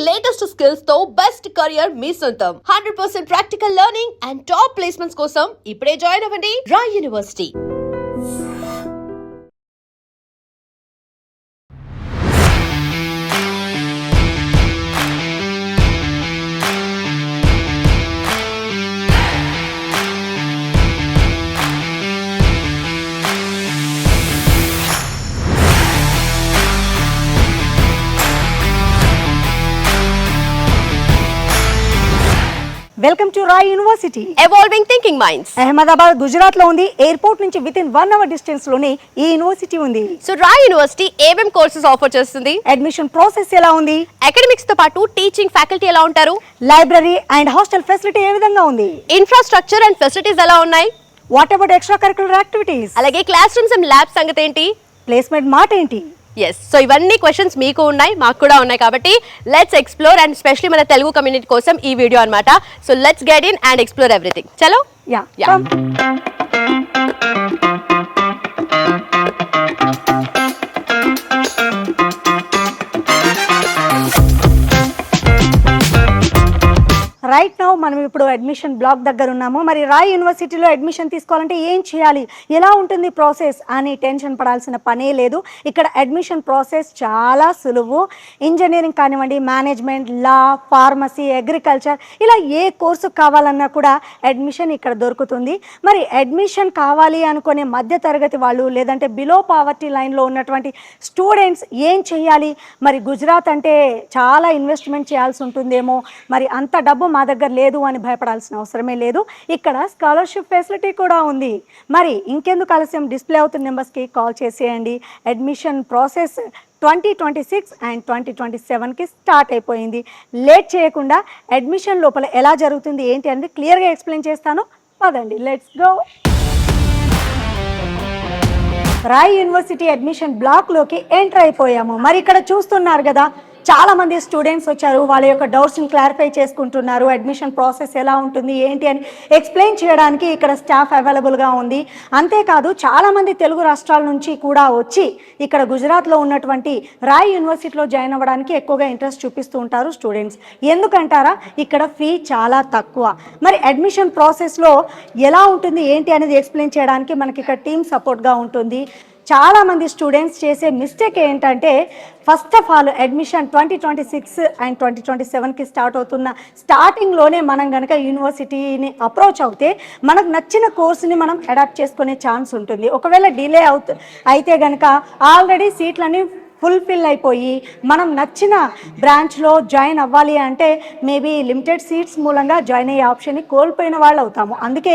Latest skills తో best career మీ సొంతం. 100% practical learning and top placements కోసం ఇప్పుడే జాయిన్ అవ్వండి Rai university. Welcome to Rai university, evolving thinking minds. Ahmedabad Gujarat లో ఉంది. ఎయిర్పోర్ట్ నుంచి విత్ ఇన్ 1 hour డిస్టెన్స్ లోనే ఈ యూనివర్సిటీ ఉంది. సో రాయ్ యూనివర్సిటీ ఏమేం కోర్సెస్ ఆఫర్ చేస్తుంది, అడ్మిషన్ ప్రాసెస్ ఎలా ఉంది, అకాడమిక్స్ తో పాటు టీచింగ్ ఫ్యాకల్టీ ఎలా ఉంటారు, లైబ్రరీ అండ్ హాస్టల్ ఫెసిలిటీ ఏ విధంగా ఉంది, ఇన్ఫ్రాస్ట్రక్చర్ అండ్ ఫెసిలిటీస్ ఎలా ఉన్నాయి, what about extra curricular activities, అలాగే క్లాస్ రూమ్స్ అండ్ ల్యాబ్ సంగతి ఏంటి, ప్లేస్మెంట్ మాట ఏంటి. ఎస్, సో ఇవన్నీ క్వశ్చన్స్ మీకు ఉన్నాయి, మాకు కూడా ఉన్నాయి. కాబట్టి లెట్స్ ఎక్స్ప్లోర్ అండ్ స్పెషల్లీ మన తెలుగు కమ్యూనిటీ కోసం ఈ వీడియో అన్నమాట. So let's get in and explore everything. చలో యా రైట్ నౌ మనం ఇప్పుడు అడ్మిషన్ బ్లాక్ దగ్గర ఉన్నాము. మరి రాయ్ యూనివర్సిటీలో అడ్మిషన్ తీసుకోవాలంటే ఏం చేయాలి, ఎలా ఉంటుంది ప్రాసెస్ అని టెన్షన్ పడాల్సిన పనే లేదు. ఇక్కడ అడ్మిషన్ ప్రాసెస్ చాలా సులువు. ఇంజనీరింగ్ కానివ్వండి, మేనేజ్మెంట్, లా, ఫార్మసీ, అగ్రికల్చర్, ఇలా ఏ కోర్సు కావాలన్నా కూడా అడ్మిషన్ ఇక్కడ దొరుకుతుంది. మరి అడ్మిషన్ కావాలి అనుకునే మధ్య తరగతి వాళ్ళు, లేదంటే బిలో పావర్టీ లైన్లో ఉన్నటువంటి స్టూడెంట్స్ ఏం చేయాలి, మరి గుజరాత్ అంటే చాలా ఇన్వెస్ట్మెంట్ చేయాల్సి ఉంటుందేమో, మరి అంత డబ్బు మా దగ్గర లేదు అని భయపడాల్సిన అవసరమే లేదు. ఇక్కడ స్కాలర్షిప్ ఫెసిలిటీ కూడా ఉంది. మరి ఇంకెందుకు ఆలస్యం, డిస్ప్లే అవుతున్న నెంబర్స్కి కాల్ చేసేయండి. అడ్మిషన్ ప్రాసెస్ 2026 అండ్ 2027కి స్టార్ట్ అయిపోయింది. లేట్ చేయకుండా అడ్మిషన్ లోపల ఎలా జరుగుతుంది ఏంటి అనేది క్లియర్గా ఎక్స్ప్లెయిన్ చేస్తాను. పదండి, let's go. Rai university admission బ్లాక్లోకి ఎంటర్ అయిపోయాము. మరి ఇక్కడ చూస్తున్నారు కదా, చాలా మంది స్టూడెంట్స్ వచ్చారు. వాళ్ళ యొక్క డౌట్స్ని క్లారిఫై చేసుకుంటున్నారు. అడ్మిషన్ ప్రాసెస్ ఎలా ఉంటుంది ఏంటి అని ఎక్స్ప్లెయిన్ చేయడానికి ఇక్కడ స్టాఫ్ అవైలబుల్గా ఉంది. అంతేకాదు చాలామంది తెలుగు రాష్ట్రాల నుంచి కూడా వచ్చి ఇక్కడ గుజరాత్లో ఉన్నటువంటి రాయ్ యూనివర్సిటీలో జాయిన్ అవ్వడానికి ఎక్కువగా ఇంట్రెస్ట్ చూపిస్తూ ఉంటారు స్టూడెంట్స్. ఎందుకంటారా, ఇక్కడ ఫీ చాలా తక్కువ. మరి అడ్మిషన్ ప్రాసెస్లో ఎలా ఉంటుంది ఏంటి అనేది ఎక్స్ప్లెయిన్ చేయడానికి మనకి ఇక్కడ టీమ్ సపోర్ట్గా ఉంటుంది. చాలామంది స్టూడెంట్స్ చేసే మిస్టేక్ ఏంటంటే, first of all admission 2026 and 2027కి స్టార్ట్ అవుతున్న స్టార్టింగ్లోనే మనం కనుక యూనివర్సిటీని అప్రోచ్ అవుతే మనకు నచ్చిన కోర్సుని మనం అడాప్ట్ చేసుకునే ఛాన్స్ ఉంటుంది. ఒకవేళ డిలే అయితే కనుక ఆల్రెడీ సీట్లని ఫుల్ఫిల్ అయిపోయి మనం నచ్చిన బ్రాంచ్లో జాయిన్ అవ్వాలి అంటే మేబీ లిమిటెడ్ సీట్స్ మూలంగా జాయిన్ అయ్యే ఆప్షన్ని కోల్పోయిన వాళ్ళు అవుతాము. అందుకే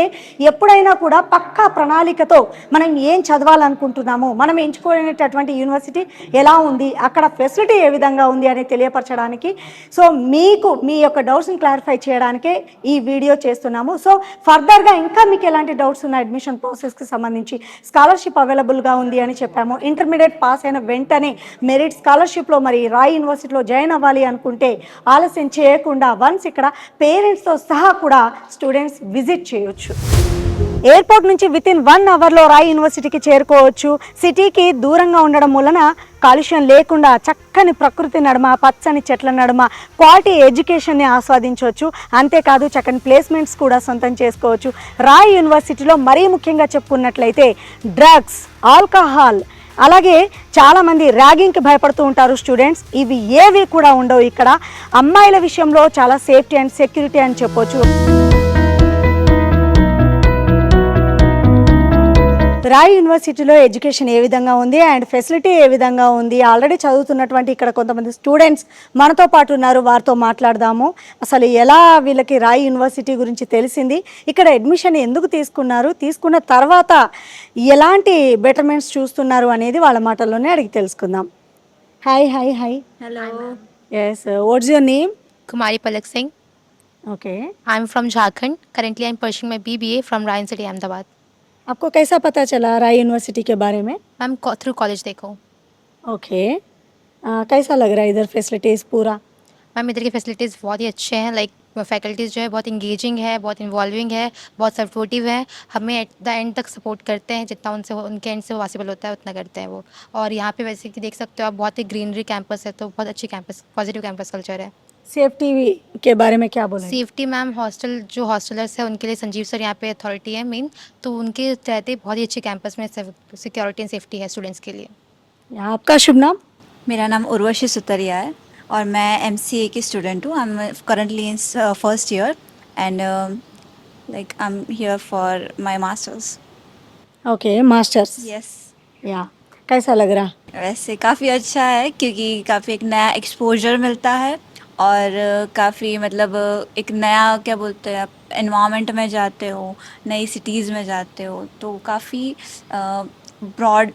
ఎప్పుడైనా కూడా పక్కా ప్రణాళికతో మనం ఏం చదవాలనుకుంటున్నాము, మనం ఎంచుకునేటటువంటి యూనివర్సిటీ ఎలా ఉంది, అక్కడ ఫెసిలిటీ ఏ విధంగా ఉంది అని తెలియపరచడానికి, సో మీకు మీ యొక్క డౌట్స్ని క్లారిఫై చేయడానికే ఈ వీడియో చేస్తున్నాము. సో ఫర్దర్గా ఇంకా మీకు ఎలాంటి డౌట్స్ ఉన్న అడ్మిషన్ ప్రాసెస్కి సంబంధించి స్కాలర్షిప్ అవైలబుల్గా ఉంది అని చెప్పాము. ఇంటర్మీడియట్ పాస్ అయిన వెంటనే మెరిట్ స్కాలర్షిప్లో మరి రాయ్ యూనివర్సిటీలో జాయిన్ అవ్వాలి అనుకుంటే ఆలస్యం చేయకుండా వన్స్ ఇక్కడ పేరెంట్స్తో సహా కూడా స్టూడెంట్స్ విజిట్ చేయొచ్చు. ఎయిర్పోర్ట్ నుంచి విత్ ఇన్ 1 hourలో రాయ్ యూనివర్సిటీకి చేరుకోవచ్చు. సిటీకి దూరంగా ఉండడం వలన కాలుష్యం లేకుండా చక్కని ప్రకృతి నడుమ, పచ్చని చెట్ల నడుమ క్వాలిటీ ఎడ్యుకేషన్ని ఆస్వాదించవచ్చు. అంతేకాదు చక్కని ప్లేస్మెంట్స్ కూడా సొంతం చేసుకోవచ్చు. రాయ్ యూనివర్సిటీలో మరీ ముఖ్యంగా చెప్పుకున్నట్లయితే డ్రగ్స్, ఆల్కహాల్, అలాగే చాలామంది ర్యాగింగ్కి భయపడుతూ ఉంటారు స్టూడెంట్స్. ఇవి ఏవి కూడా ఉండవు ఇక్కడ. అమ్మాయిల విషయంలో చాలా సేఫ్టీ అండ్ సెక్యూరిటీ అని చెప్పొచ్చు. రాయ్ యూనివర్సిటీలో ఎడ్యుకేషన్ ఏ విధంగా ఉంది అండ్ ఫెసిలిటీ ఏ విధంగా ఉంది, ఆల్రెడీ చదువుతున్నటువంటి ఇక్కడ కొంతమంది స్టూడెంట్స్ మనతో పాటు ఉన్నారు, వారితో మాట్లాడదాము. అసలు ఎలా వీళ్ళకి రాయ్ యూనివర్సిటీ గురించి తెలిసింది, ఇక్కడ అడ్మిషన్ ఎందుకు తీసుకున్నారు, తీసుకున్న తర్వాత ఎలాంటి బెటర్మెంట్స్ చూస్తున్నారు అనేది వాళ్ళ మాటల్లోనే అడిగి తెలుసుకుందాం. Hi hi hi. Hello. Yes, what's your name? Kumari Palak Singh. Okay. I'm from Jharkhand. Currently, I'm pursuing my BBA from Ryan City, Ahmedabad. आपको कैसा पता चला राय यूनिवर्सिटी के बारे में? मैम थ्रू कॉलेज देखो. ओके. कैसा लग रहा है इधर फैसिलिटीज़ पूरा? मैम इधर की फैसिलिटीज़ बहुत ही अच्छे हैं. लाइक फैकल्टीज़ जो है बहुत इंगेजिंग है, बहुत इन्वॉल्विंग है, बहुत सपोर्टिव है. हमें एट द एंड तक सपोर्ट करते हैं, जितना उनसे उनके एंड से पॉसिबल होता है उतना करते हैं वो. और यहाँ पे वैसे कि देख सकते हो आप, बहुत ही ग्रीनरी कैंपस है, तो बहुत अच्छी कैंपस, पॉजिटिव कैंपस कल्चर है. सेफ्टी के बारे में क्या बोलेंगे? सेफ्टी मैम हॉस्टल जो हॉस्टलर्स है उनके लिए संजीव सर यहाँ पे अथॉरिटी है मेन, तो उनके रहते बहुत ही अच्छे कैंपस में सिक्योरिटी एंड सेफ्टी है स्टूडेंट्स के लिए। आपका शुभ नाम? मेरा नाम उर्वशी सुतरिया है और मैं एमसीए की स्टूडेंट हूँ। I am currently in first year and like I am here for my masters. Okay, masters. Yes. या कैसा लग रहा? वैसे काफ़ी अच्छा है क्योंकि काफ़ी एक नया एक्सपोजर मिलता है और काफ़ी मतलब एक नया क्या बोलते हैं आप एनवायरनमेंट में जाते हो, नई सिटीज़ में जाते हो तो काफ़ी ब्रॉड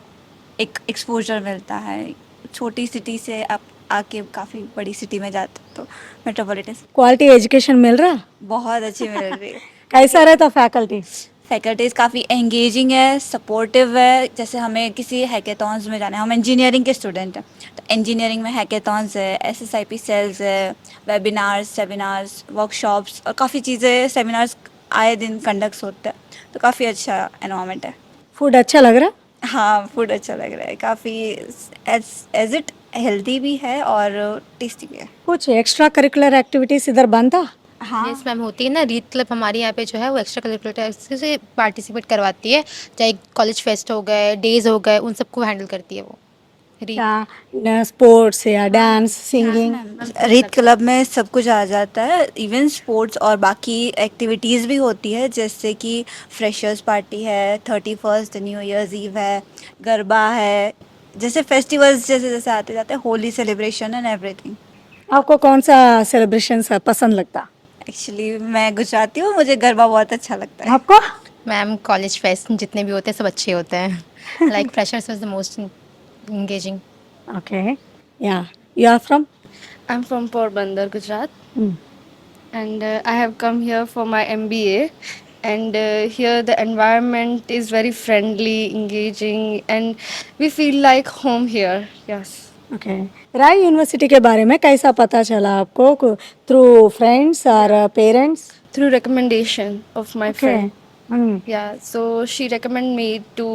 एक एक्सपोजर मिलता है। छोटी सिटी से आप आके काफ़ी बड़ी सिटी में जाते हो तो मेट्रोपॉलिटन क्वालिटी एजुकेशन मिल रहा? बहुत अच्छी मिल रही है। कैसा रहता फैकल्टी? फैकल्टीज़ काफ़ी एंगेजिंग है, सपोर्टिव है। जैसे हमें किसी हैकेथॉन्स में जाना है, हम इंजीनियरिंग के स्टूडेंट हैं तो इंजीनियरिंग में हैकेथॉन्स है, एसएसआईपी सेल्स है, वेबिनार्स, सेमिनार्स, वर्कशॉप्स और काफ़ी चीज़ें सेमिनार्स आए दिन कंडक्ट होते हैं तो काफ़ी अच्छा एनवायरनमेंट है। फूड अच्छा लग रहा? हाँ, फूड अच्छा लग रहा है काफ़ी एज इट हेल्दी भी है और टेस्टी भी है। कुछ एक्स्ट्रा करिकुलर एक्टिविटीज इधर बनता? हाँ यस मैम होती है ना, रीत क्लब हमारे यहाँ पे जो है वो एक्स्ट्रा करिकुलर से पार्टिसिपेट करवाती है, चाहे कॉलेज फेस्ट हो गए, डेज हो गए, उन सबको हैंडल करती है वो रीत। या स्पोर्ट्स या डांस, सिंगिंग? रीत क्लब में सब कुछ आ जाता है, इवन स्पोर्ट्स और बाकी एक्टिविटीज़ भी होती है जैसे कि फ्रेशर्स पार्टी है, 31st न्यू ईयर्स ईव है, गरबा है, जैसे फेस्टिवल्स जैसे जैसे आते जाते हैं, होली सेलिब्रेशन एंड एवरीथिंग। आपको कौन सा सेलिब्रेशन पसंद लगता? एक्चुअली मैं गुजराती हूँ, मुझे गरबा बहुत अच्छा लगता है। आपको? मैम कॉलेज फेस्ट जितने भी होते हैं सब अच्छे होते हैं, like freshers was the most engaging. Okay, yeah you are from? I'm from Porbandar, Gujarat, and I have come here for my MBA. And here the environment is very friendly, engaging, and we feel like home here. Yes, okay, Rai university के बारे में कैसा पता चला आपको? Through friends और parents? through recommendation of my friend. Yeah, so she recommended me to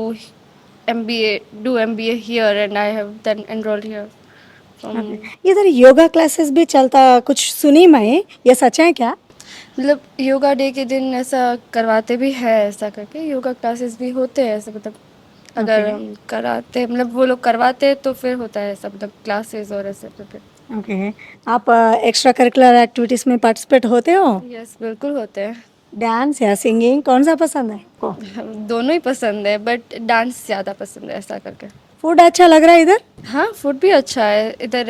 do MBA here, and I have then enrolled here. इधर yoga classes भी चलता कुछ सुनी मैं, ये सच है क्या? मतलब योगा डे के दिन ऐसा करवाते भी है, ऐसा करके योगा क्लासेस भी होते हैं ऐसा, मतलब अगर हम कराते मतलब वो लोग करवाते हैं तो फिर होता है ऐसा, मतलब क्लासेस और ऐसे तो फिर। ओके, आप एक्स्ट्रा करिकुलर एक्टिविटीज में पार्टिसिपेट होते हो? यस, बिल्कुल होते हैं। डांस या सिंगिंग कौन सा पसंद है आपको? दोनों ही पसंद है बट डांस ज़्यादा पसंद है ऐसा करके। फूड अच्छा लग रहा है इधर? हाँ, फूड भी अच्छा है इधर।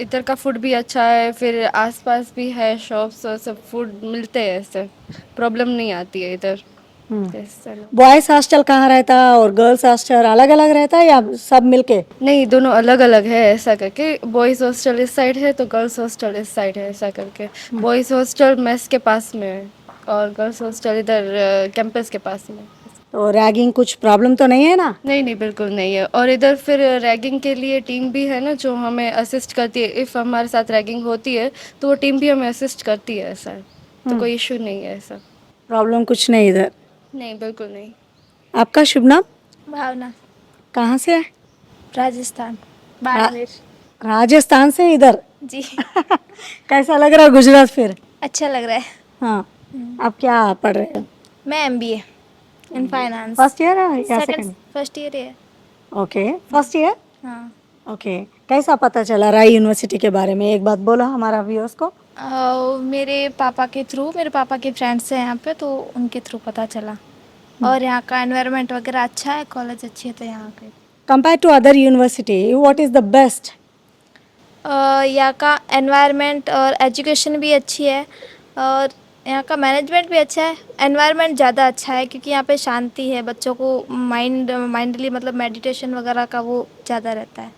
इधर का फूड भी अच्छा है, फिर आसपास भी है शॉप्स और सब फूड मिलते हैं, ऐसे प्रॉब्लम नहीं आती है इधर। Yes, चलो। बॉयज हॉस्टल कहाँ रहता और गर्ल्स हॉस्टल अलग अलग रहता है या सब मिलके? नहीं, दोनों अलग अलग है ऐसा करके। बॉयज़ हॉस्टल इस साइड है तो गर्ल्स हॉस्टल इस साइड है ऐसा करके। बॉयज़ हॉस्टल मेस के पास में है और गर्ल्स हॉस्टल इधर कैंपस के पास में। तो रैगिंग कुछ प्रॉब्लम तो नहीं है ना? नहीं नहीं, बिल्कुल नहीं है। और इधर फिर रैगिंग के लिए टीम भी है ना जो हमें असिस्ट करती है। इफ़ हमारे साथ रैगिंग होती है तो वो टीम भी हमें असिस्ट करती है, ऐसा है। तो कोई इशू नहीं है ऐसा। प्रॉब्लम कुछ नहीं इधर? नहीं, बिल्कुल नहीं। आपका शुभ नाम? भावना, कहाँ से है? राजस्थान, बाड़मेर। राजस्थान से इधर? जी। कैसा लग रहा है गुजरात फिर? अच्छा लग रहा है। हाँ, आप क्या पढ़ रहे हो? मैं MBA in finance. First year या सेकंड? फर्स्ट ईयर है। Okay, first year. हाँ। ओके, कैसा पता चला राय यूनिवर्सिटी के बारे में? एक बात बोलो हमारा व्यूअर्स को। मेरे पापा के थ्रू, मेरे पापा के फ्रेंड्स हैं यहाँ पे तो उनके थ्रू पता चला। और यहाँ का एनवायरनमेंट वगैरह अच्छा है, कॉलेज अच्छी है तो यहाँ के। Compare to other university what is the best? यहाँ का एनवायरनमेंट और एजुकेशन भी अच्छी है और यहाँ का मैनेजमेंट भी अच्छा है। एनवायरनमेंट ज़्यादा अच्छा है क्योंकि यहाँ पे शांति है, बच्चों को माइंडली मतलब मेडिटेशन वगैरह का वो ज़्यादा रहता है।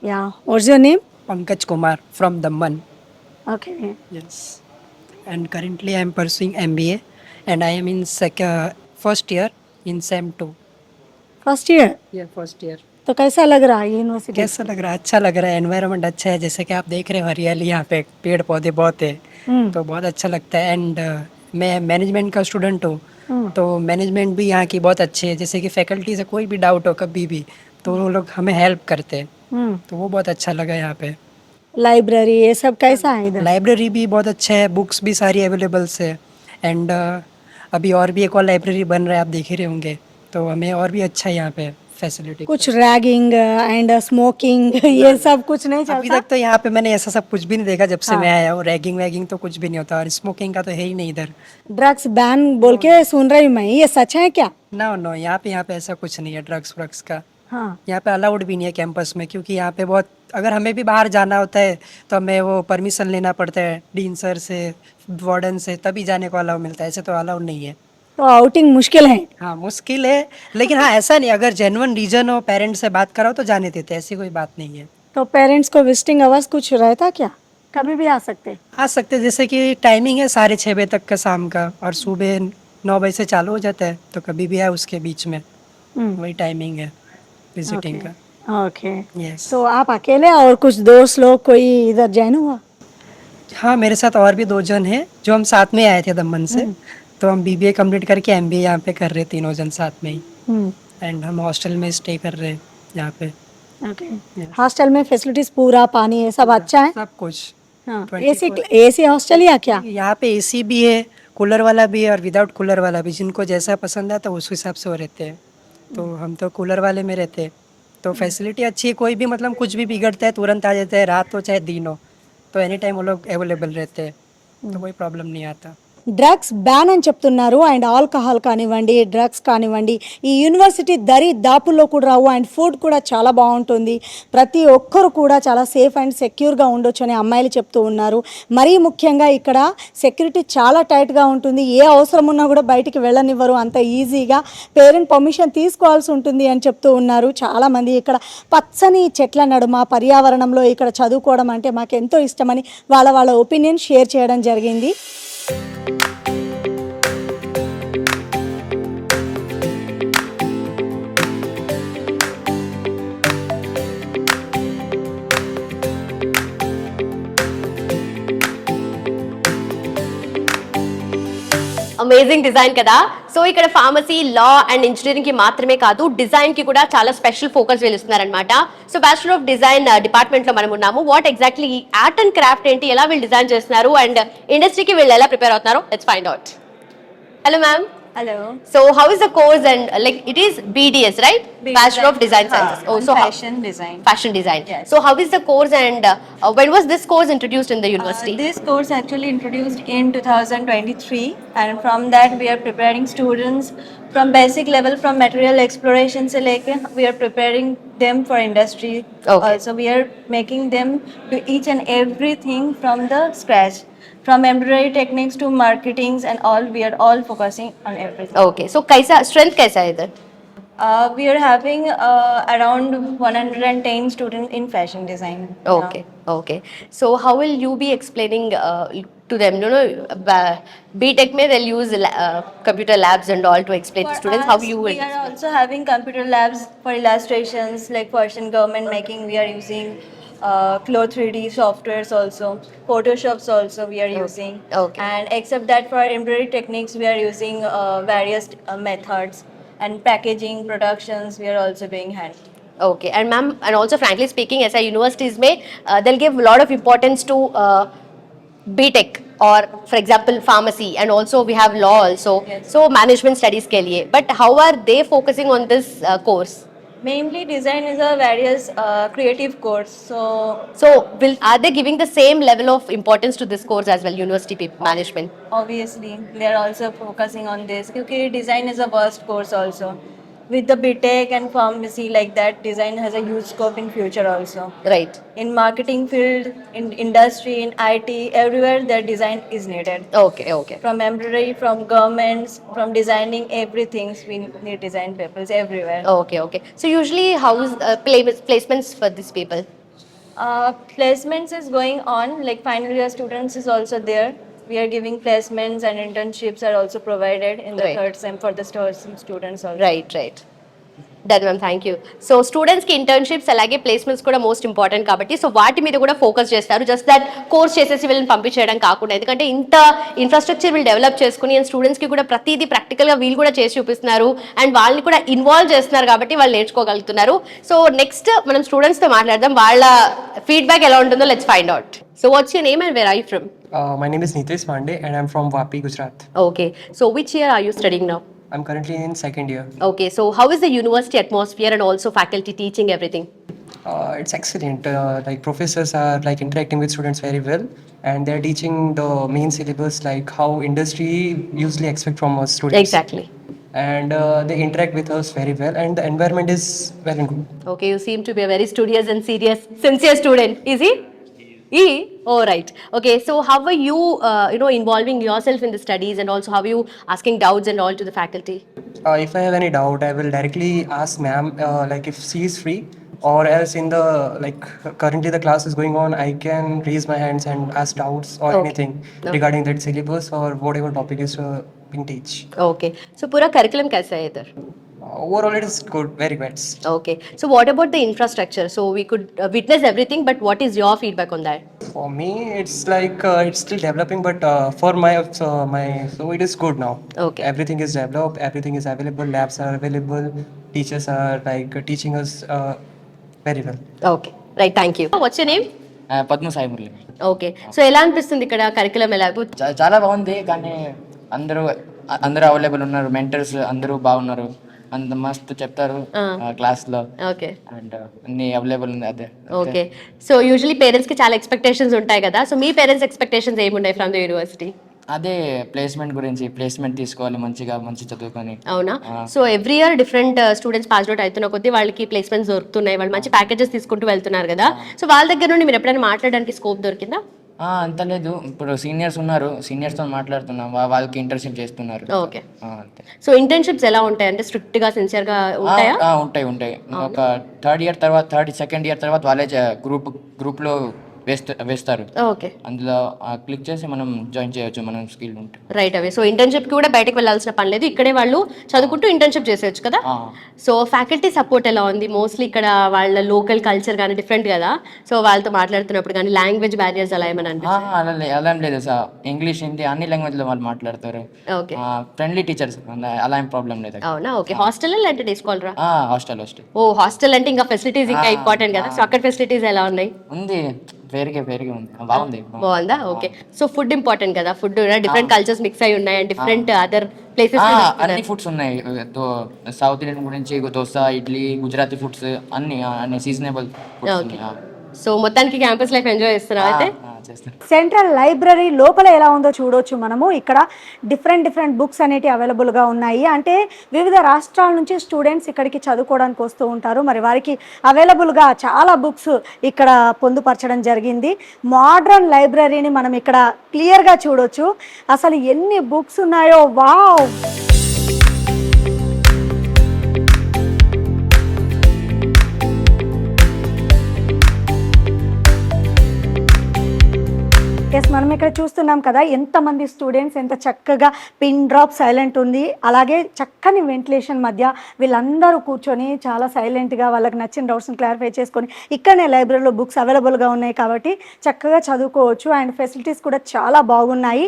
या what's your name? Pankaj Kumar from Damman. Okay, Yes. And currently I am pursuing MBA and I am in first year in SEM 2. First year. Yeah, first year. तो कैसा लग रहा है यूनिवर्सिटी? कैसा लग रहा है? अच्छा लग रहा है, एनवायरनमेंट अच्छा है, जैसे कि आप देख रहे हो हरियाली यहाँ पे, पेड़ पौधे बहुत है तो बहुत अच्छा लगता है। एंड मैं मैनेजमेंट का स्टूडेंट हूँ तो मैनेजमेंट भी यहाँ की बहुत अच्छी है, जैसे कि फैकल्टी से कोई भी डाउट हो कभी भी तो वो लोग हमें हेल्प करते हैं तो वो बहुत अच्छा लगा यहाँ पे। लाइब्रेरी ये सब कैसा है इधर? लाइब्रेरी भी बहुत अच्छा है, बुक्स भी सारी अवेलेबल्स है एंड अभी और भी एक और लाइब्रेरी बन रहा है, आप देख ही रहे होंगे, तो हमें और भी अच्छा है यहाँ पे फैसिलिटी। कुछ रैगिंग एंड स्मोकिंग ये सब कुछ नहीं अभी चलता? तक तो यहाँ पे मैंने ऐसा सब कुछ भी नहीं देखा जब से हाँ। मैं आया हूँ। रैगिंग वैगिंग तो कुछ भी नहीं होता और स्मोकिंग का तो है ही नहीं इधर। ड्रग्स बैन बोल के सुन रही हूँ मैं, ये सच है क्या? नो नो, यहाँ पे ऐसा कुछ नहीं है ड्रग्स व्रग्स का। हाँ। यहाँ पे अलाउड भी नहीं है कैंपस में, क्योंकि यहाँ पे बहुत, अगर हमें भी बाहर जाना होता है तो हमें वो परमिशन लेना पड़ता है डीन सर से, वार्डन से, तभी जाने को अलाउ मिलता है, ऐसे तो अलाउड नहीं है। तो आउटिंग मुश्किल है। हाँ मुश्किल है, लेकिन हाँ ऐसा नहीं, अगर जेन्युइन रीजन हो, पेरेंट्स से बात कराओ तो जाने देते हैं, ऐसी कोई बात नहीं है। तो पेरेंट्स को विजिटिंग आवर्स कुछ रहता क्या? कभी भी आ सकते? आ सकते हैं, जैसे कि टाइमिंग है 6:30 बजे तक का शाम का, और सुबह 9 बजे से चालू हो जाता है, तो कभी भी है उसके बीच में, वही टाइमिंग है विजिटिंग का। ओके। यस। तो आप अकेले और कुछ दोस्त लोग कोई इधर ज्वाइन हुआ? हाँ मेरे साथ और भी 2 जन हैं जो हम साथ में आए थे दमन से, तो हम बीबीए कंप्लीट करके एमबीए यहाँ पे कर रहे, तीनों जन साथ में ही, एंड हम हॉस्टल में स्टे कर रहे हैं यहाँ पे। ओके। हॉस्टल में फैसिलिटीज पूरा पानी ये सब अच्छा है? सब कुछ। हाँ। 24 एसी हॉस्टल या क्या? यहाँ पे एसी भी है, कूलर वाला भी है और विदाउट कूलर वाला भी, जिनको जैसा पसंद है तो उस हिसाब से वो रहते हैं। तो हम तो कूलर वाले में रहते हैं, तो फैसिलिटी अच्छी है, कोई भी मतलब कुछ भी बिगड़ता है तुरंत आ जाता है, रात हो चाहे दिन हो, तो एनी टाइम वो लोग अवेलेबल रहते हैं, तो कोई प्रॉब्लम नहीं आता। డ్రగ్స్ బ్యాన్ అని చెప్తున్నారు అండ్ ఆల్కహాల్ కానివ్వండి డ్రగ్స్ కానివ్వండి ఈ యూనివర్సిటీ దరి దాపుల్లో కూడా రావు అండ్ ఫుడ్ కూడా చాలా బాగుంటుంది, ప్రతి ఒక్కరు కూడా చాలా సేఫ్ అండ్ సెక్యూర్గా ఉండొచ్చు అని అమ్మాయిలు చెప్తూ ఉన్నారు. మరీ ముఖ్యంగా ఇక్కడ సెక్యూరిటీ చాలా టైట్గా ఉంటుంది, ఏ అవసరం ఉన్నా కూడా బయటికి వెళ్ళనివ్వరు అంత ఈజీగా, పేరెంట్ పర్మిషన్ తీసుకోవాల్సి ఉంటుంది అని చెప్తూ ఉన్నారు. చాలామంది ఇక్కడ పచ్చని చెట్ల నడుమ పర్యావరణంలో ఇక్కడ చదువుకోవడం అంటే మాకు ఎంతో ఇష్టమని వాళ్ళ ఒపీనియన్ షేర్ చేయడం జరిగింది. అమేజింగ్ డిజైన్ కదా. సో ఇక్కడ ఫార్మసీ, లా అండ్ ఇంజనీరింగ్ కి మాత్రమే కాదు, డిజైన్ కి కూడా చాలా స్పెషల్ ఫోకస్ వీళ్ళిస్తున్నారనమాట. So bachelor of design department లో మనం ఉన్నాము. What exactly art and craft ఏంటి, ఎలా వీళ్ళు డిజైన్ చేస్తున్నారు అండ్ ఇండస్ట్రీకి వీళ్ళు ఎలా ప్రిపేర్ అవుతున్నారు, let's find out. Hello ma'am. Hello. So how is the course and like it is BDS, right? Bachelor of Design Sciences. Oh, so fashion design. Fashion design. Yes. So how is the course and when was this course introduced in the university? This course actually introduced in 2023, and from that we are preparing students from basic level, from material exploration se leke we are preparing them for industry. Okay. Also we are making them do each and everything from the scratch, from embroidery techniques to marketings and all. We are all focusing on everything. Okay. So kaisa strength kaisa hai idhar? We are having around 110 students in fashion design. Okay. Okay. So how will you be explaining to them? You know, BTech mein they'll use computer labs and all to explain to students. How you will? We are also having computer labs for illustrations, like for Asian government making. We are using Cloth 3D softwares also, Photoshops also we are using. Okay. And except that for embroidery techniques, we are using various methods, and packaging productions we are also doing hand. Okay. And ma'am, and also frankly speaking, as universities may they'll give a lot of importance to BTech or for example pharmacy, and also we have law also. Yes. So management studies ke liye. But how are they focusing on this course? Mainly design is a various creative course. So are they giving the same level of importance to this course as well, university management? Obviously they are also focusing on this, because design is a vast course also. With the BTech and pharmacy like that, design has a huge scope in future also. Right. In marketing field, in industry, in IT, everywhere their design is needed. Okay. Okay. From embroidery, from governments, from designing everything, we need design papers everywhere. Okay. Okay. So usually how is placements for these people? Placements is going on, like final year students is also there. We are giving placements, and internships are also provided in the Right. third sem for the students also. Right. Right. Done ma'am, thank you. So స్టూడెంట్స్కి internships అలాగే placements కూడా most important కాబట్టి so వాటి మీద కూడా focus చేస్తారు. Just that course చేసేసి వీళ్ళని పంపించేయడం కాకుండా, ఎందుకంటే ఇంత ఇన్ఫ్రాస్ట్రక్చర్ వీళ్ళు డెవలప్ చేసుకుని అండ్ స్టూడెంట్స్కి కూడా ప్రతిదీ ప్రాక్టికల్గా వీళ్ళు కూడా చేసి చూపిస్తున్నారు అండ్ వాళ్ళని కూడా ఇన్వాల్వ్ చేస్తున్నారు కాబట్టి వాళ్ళు నేర్చుకోగలుగుతున్నారు. సో నెక్స్ట్ మనం స్టూడెంట్స్తో మాట్లాడదాం, వాళ్ళ ఫీడ్బ్యాక్ ఎలా ఉంటుందో let's find out. So what's your name and where are you from? My name is Nitesh Pandey and I'm from Vapi, Gujarat. Okay, so which year are you studying now? I'm currently in second year. Okay, so how is the university atmosphere and also faculty teaching everything? It's excellent. Like professors are like interacting with students very well, and they're teaching the main syllabus like how industry usually expect from us students. Exactly. And they interact with us very well, and the environment is well and good. Okay, you seem to be a very studious and serious, sincere student. Is he? E? Oh, right. Okay, so how are you, involving yourself in the studies and also how are you asking doubts and all to the faculty? If I have any doubt, I will directly ask ma'am, like if she is free, or else in the like currently the class is going on, I can raise my hands and ask doubts or Okay. anything regarding that syllabus or whatever topic is being teach. Okay, so पूरा curriculum कैसा है इधर? Overall, it is good, very good. Okay, so what about the infrastructure? So we could witness everything, but what is your feedback on that? For me, it's like it's still developing, but for my so it is good now. Okay. Everything is developed, everything is available, labs are available, teachers are like teaching us very well. Okay, right, thank you. What's your name? Padma Sai Murali. Okay, so ఎలా అనిపిస్తుంది ఇక్కడ curriculum ఎలాగో? చాలా బాగుంది, కానీ అందరూ అందరూ available ఉన్నారు, మెంటర్స్ అందరూ బాగున్నారు, అంత మస్తు చెప్తారు క్లాస్ లో. ఓకే, అండ్ అన్ని అవైలబుల్ ఉంది అదే. ఓకే, సో యూజువలీ పేరెంట్స్ కి చాలా ఎక్స్పెక్టేషన్స్ ఉంటాయి కదా, సో మీ పేరెంట్స్ ఎక్స్పెక్టేషన్స్ ఏమున్నాయి ఫ్రమ్ ద యూనివర్సిటీ? అదే ప్లేస్మెంట్ గురించి, ప్లేస్మెంట్ తీసుకోవాలి మంచిగా, మంచి చదువుకొని. అవునా? So every year different students pass out అవుతున్న కొద్దీ వాళ్ళకి ప్లేస్మెంట్స్ దొరుకుతున్నాయి, వాళ్ళు మంచి ప్యాకేజెస్ తీసుకుంటూ వెళ్తున్నారు కదా, సో వాళ్ళ దగ్గర నుండి మీరు ఎప్పుడైనా మాట్లాడడానికి స్కోప్ దొరికిందా? అంత లేదు, ఇప్పుడు సీనియర్స్ ఉన్నారు, సీనియర్స్తో మాట్లాడుతున్నాం, వాళ్ళకి ఇంటర్న్షిప్ చేస్తున్నారు. ఓకే, అంతే. సో ఇంటర్న్షిప్స్ ఎలా ఉంటాయి, అంటే స్ట్రిక్ట్ గా సిన్సియర్ గా ఉంటాయా? ఉంటాయి. ఒక సెకండ్ ఇయర్ తర్వాత వాళ్ళే గ్రూప్లో వేస్తారు. ఓకే, అందులో క్లిక్ చేసి మనం జాయిన్ చేయొచ్చు, మనం స్కిల్ ఉంటే. Right away. సో ఇంటర్న్షిప్ కి కూడా బయటకు వెళ్ళాల్సిన పని లేదు, ఇక్కడే వాళ్ళు చదువుకుంటూ ఇంటర్న్షిప్ చేసేయచ్చు కదా. సో ఫ్యాకల్టీ సపోర్ట్ ఎలా ఉంది? మోస్ట్లీ ఇక్కడ వాళ్ళ లోకల్ కల్చర్ కానీ డిఫరెంట్ కదా, సో వాళ్ళతో మాట్లాడుతున్నప్పుడు కానీ లాంగ్వేజ్ బ్యారియర్స్ అలా ఏమైనా అనిపిస్తుంది? అలా ఏం లేదు సార్, ఇంగ్లీష్ హిందీ అన్ని లాంగ్వేజ్ లో వాళ్ళు మాట్లాడతారు. ఓకే, ఫ్రెండ్లీ టీచర్స్, అలా ఏం ప్రాబ్లం లేదు. అవునా? ఓకే, హాస్టల్ లేదంటే డే స్కాలరా? హాస్టల్. ఓ, హాస్టల్ అంటే ఇంకా ఫెసిలిటీస్ ఇంకా ఇంపార్టెంట్ కదా, సో అక్కడ ఫెసిలిటీస్ ఎలా ఉన్నాయి? ఉంది, వేరుగా ఉంది, బాగుంది. బాగుందా? ఓకే, సో ఫుడ్ ఇంపార్టెంట్ కదా, ఫుడ్ డిఫరెంట్ కల్చర్స్ మిక్స్ అయి ఉన్నాయి అండ్ డిఫరెంట్ అదర్ ప్లేసెస్ అన్ని ఫుడ్స్ ఉన్నాయి. సౌత్ ఇండియన్ గురించి దోశ, ఇడ్లీ, గుజరాతీ ఫుడ్స్ అన్ని సీజనబుల్ ఫుడ్స్ ఉన్నాయి. సో మొత్తానికి క్యాంపస్ లైఫ్ ఎంజాయ్ చేస్తున్నావు అయితే? చేస్తాను. సెంట్రల్ లైబ్రరీ లోపల ఎలా ఉందో చూడొచ్చు మనము. ఇక్కడ డిఫరెంట్ బుక్స్ అనేవి అవైలబుల్గా ఉన్నాయి. అంటే వివిధ రాష్ట్రాల నుంచి స్టూడెంట్స్ ఇక్కడికి చదువుకోవడానికి వస్తూ ఉంటారు. మరి వారికి అవైలబుల్గా చాలా బుక్స్ ఇక్కడ పొందుపరచడం జరిగింది. మోడ్రన్ లైబ్రరీని మనం ఇక్కడ క్లియర్గా చూడొచ్చు. అసలు ఎన్ని బుక్స్ ఉన్నాయో, వావ్! ఎస్, మనం ఇక్కడ చూస్తున్నాం కదా ఎంతమంది స్టూడెంట్స్, ఎంత చక్కగా పిన్ డ్రాప్ సైలెంట్ ఉంది, అలాగే చక్కని వెంటిలేషన్ మధ్య వీళ్ళందరూ కూర్చొని చాలా సైలెంట్గా వాళ్ళకి నచ్చిన డౌట్స్ని క్లారిఫై చేసుకొని ఇక్కడనే లైబ్రరీలో బుక్స్ అవైలబుల్గా ఉన్నాయి కాబట్టి చక్కగా చదువుకోవచ్చు. అండ్ ఫెసిలిటీస్ కూడా చాలా బాగున్నాయి.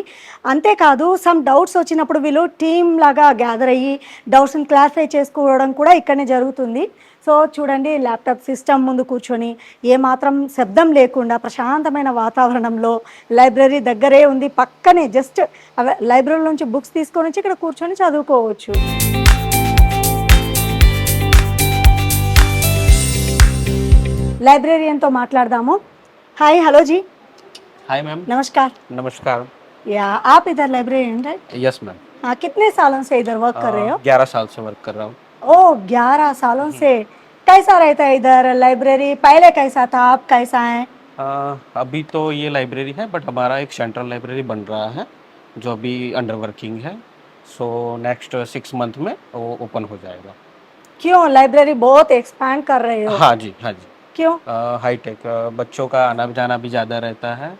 అంతేకాదు సమ్ డౌట్స్ వచ్చినప్పుడు వీళ్ళు టీమ్ లాగా గ్యాదర్ అయ్యి డౌట్స్ని క్లారిఫై చేసుకోవడం కూడా ఇక్కడనే జరుగుతుంది. సో చూడండి, ల్యాప్టాప్ సిస్టమ్ ముందు కూర్చొని ఏమాత్రం శబ్దం లేకుండా ప్రశాంతమైన వాతావరణంలో లైబ్రరీ దగ్గరే ఉంది, పక్కనే జస్ట్ లైబ్రరీ నుంచి బుక్స్ తీసుకొని వచ్చి ఇక్కడ కూర్చొని చదువుకోవచ్చు. లైబ్రేరియన్తో మాట్లాడదాము. హాయ్, హలో జీ. Hi ma'am. नमस्कार। नमस्कार। या आप इधर लाइब्रेरियन राइट? Yes ma'am. हाँ, कितने सालों से इधर वर्क कर रहे हो? 11 साल से वर्क कर रहा हूँ। ओ, 11 सालों से। कैसा रहता है इधर लाइब्रेरी? पहले कैसा था, अब कैसा है? अभी तो ये लाइब्रेरी है, बट हमारा एक सेंट्रल लाइब्रेरी बन रहा है जो अभी अंडर वर्किंग है। सो नेक्स्ट 6 मंथ में वो ओपन हो जाएगा। क्यों लाइब्रेरी बहुत एक्सपैंड कर रहे हो? हाँ जी, हाँ जी। क्यों? हाईटेक बच्चों का आना जाना भी ज़्यादा रहता है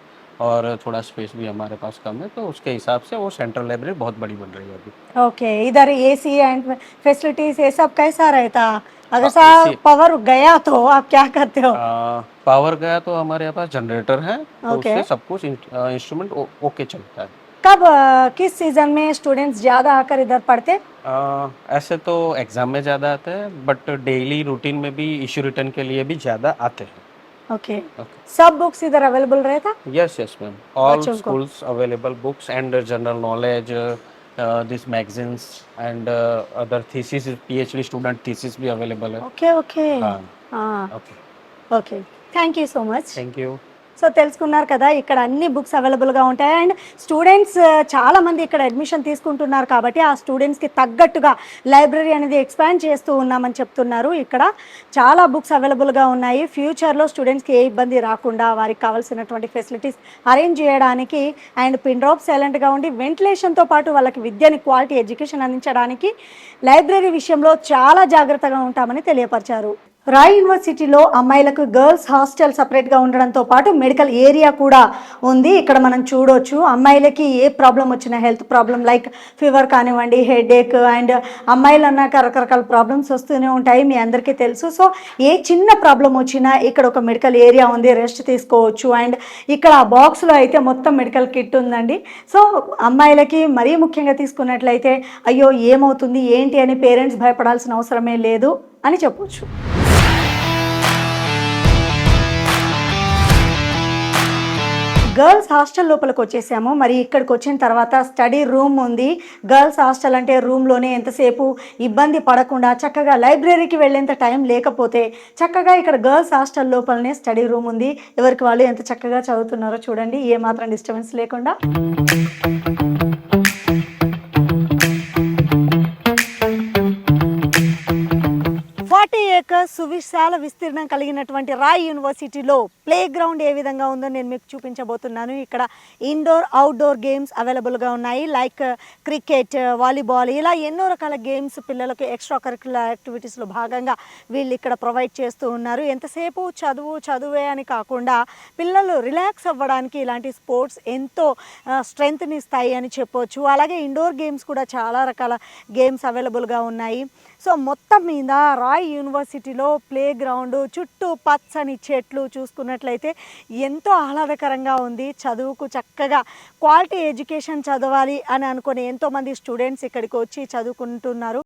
और थोड़ा स्पेस भी हमारे पास कम है, तो उसके हिसाब से वो सेंट्रल लाइब्रेरी बहुत बड़ी बन रही है अभी। ओके, इधर एसी एंड फैसिलिटीज ये सब कैसा रहता? अगर सा पावर गया तो आप क्या करते हो? पावर गया तो हमारे यहाँ पास जनरेटर है, तो ओके। उससे सब कुछ इंस्ट्रूमेंट ओके चलता है। कब किस सीजन में स्टूडेंट्स ज़्यादा आकर इधर पढ़ते? ऐसे तो एग्जाम में ज़्यादा आते हैं, बट डेली रूटीन में भी इश्यू रिटर्न के लिए भी ज़्यादा आते हैं। ओके, सब बुक्स इधर अवेलेबल रहता? यस यस मैम, ऑल बच्चों को? Schools available books and general knowledge, this magazines and other thesis, PhD student thesis भी अवेलेबल है। ఓకే ఓకే हाँ okay, okay thank you so much. Thank you. So తెలుసుకున్నారు కదా, ఇక్కడ అన్ని బుక్స్ అవైలబుల్గా ఉంటాయి అండ్ స్టూడెంట్స్ చాలామంది ఇక్కడ అడ్మిషన్ తీసుకుంటున్నారు కాబట్టి ఆ స్టూడెంట్స్కి తగ్గట్టుగా లైబ్రరీ అనేది ఎక్స్పాండ్ చేస్తూ ఉన్నామని చెప్తున్నారు. ఇక్కడ చాలా బుక్స్ అవైలబుల్గా ఉన్నాయి. ఫ్యూచర్లో స్టూడెంట్స్కి ఏ ఇబ్బంది రాకుండా వారికి కావాల్సినటువంటి ఫెసిలిటీస్ అరేంజ్ చేయడానికి అండ్ పిన్ డ్రాప్ సైలెంట్గా ఉండి వెంటిలేషన్తో పాటు వాళ్ళకి విద్యని క్వాలిటీ ఎడ్యుకేషన్ అందించడానికి లైబ్రరీ విషయంలో చాలా జాగ్రత్తగా ఉంటామని తెలియపరిచారు. రాయ్ యూనివర్సిటీలో అమ్మాయిలకు గర్ల్స్ హాస్టల్ సపరేట్గా ఉండడంతో పాటు మెడికల్ ఏరియా కూడా ఉంది. ఇక్కడ మనం చూడొచ్చు అమ్మాయిలకి ఏ ప్రాబ్లం వచ్చినా, హెల్త్ ప్రాబ్లం లైక్ ఫీవర్ కానివ్వండి, హెడేక్ అండ్ అమ్మాయిలు అన్నాక రకరకాల ప్రాబ్లమ్స్ వస్తూనే ఉంటాయి, మీ అందరికీ తెలుసు. సో ఏ చిన్న ప్రాబ్లం వచ్చినా ఇక్కడ ఒక మెడికల్ ఏరియా ఉంది, రెస్ట్ తీసుకోవచ్చు. అండ్ ఇక్కడ ఆ బాక్స్లో అయితే మొత్తం మెడికల్ కిట్ ఉందండి. సో అమ్మాయిలకి మరీ ముఖ్యంగా తీసుకున్నట్లయితే అయ్యో ఏమవుతుంది ఏంటి అని పేరెంట్స్ భయపడాల్సిన అవసరమే లేదు అని చెప్పొచ్చు. గర్ల్స్ హాస్టల్ లోపలికి వచ్చేసాము. మరి ఇక్కడికి వచ్చిన తర్వాత స్టడీ రూమ్ ఉంది. గర్ల్స్ హాస్టల్ అంటే రూమ్లోనే ఎంతసేపు ఇబ్బంది పడకుండా చక్కగా లైబ్రరీకి వెళ్ళేంత టైం లేకపోతే చక్కగా ఇక్కడ గర్ల్స్ హాస్టల్ లోపలనే స్టడీ రూమ్ ఉంది. ఎవరికి వాళ్ళు ఎంత చక్కగా చదువుతున్నారో చూడండి, ఏమాత్రం డిస్టర్బెన్స్ లేకుండా. సువిశాల విస్తీర్ణం కలిగినటువంటి రాయ్ యూనివర్సిటీలో ప్లే గ్రౌండ్ ఏ విధంగా ఉందో నేను మీకు చూపించబోతున్నాను. ఇక్కడ ఇండోర్ అవుట్డోర్ గేమ్స్ అవైలబుల్గా ఉన్నాయి, లైక్ క్రికెట్, వాలీబాల్, ఇలా ఎన్నో రకాల గేమ్స్ పిల్లలకు ఎక్స్ట్రా కరిక్యులర్ యాక్టివిటీస్లో భాగంగా వీళ్ళు ఇక్కడ ప్రొవైడ్ చేస్తూ ఉన్నారు. ఎంతసేపు చదువే అని కాకుండా పిల్లలు రిలాక్స్ అవ్వడానికి ఇలాంటి స్పోర్ట్స్ ఎంతో స్ట్రెంగ్త్ని ఇస్తాయి అని చెప్పొచ్చు. అలాగే ఇండోర్ గేమ్స్ కూడా చాలా రకాల గేమ్స్ అవైలబుల్గా ఉన్నాయి. సో మొత్తం మీద రాయ్ యూనివర్సిటీలో ప్లే గ్రౌండ్ చుట్టూ పచ్చని చెట్లు చూసుకున్నట్లయితే ఎంతో ఆహ్లాదకరంగా ఉంది. చదువుకు చక్కగా క్వాలిటీ ఎడ్యుకేషన్ చదవాలి అని అనుకుని ఎంతోమంది స్టూడెంట్స్ ఇక్కడికి వచ్చి చదువుకుంటున్నారు.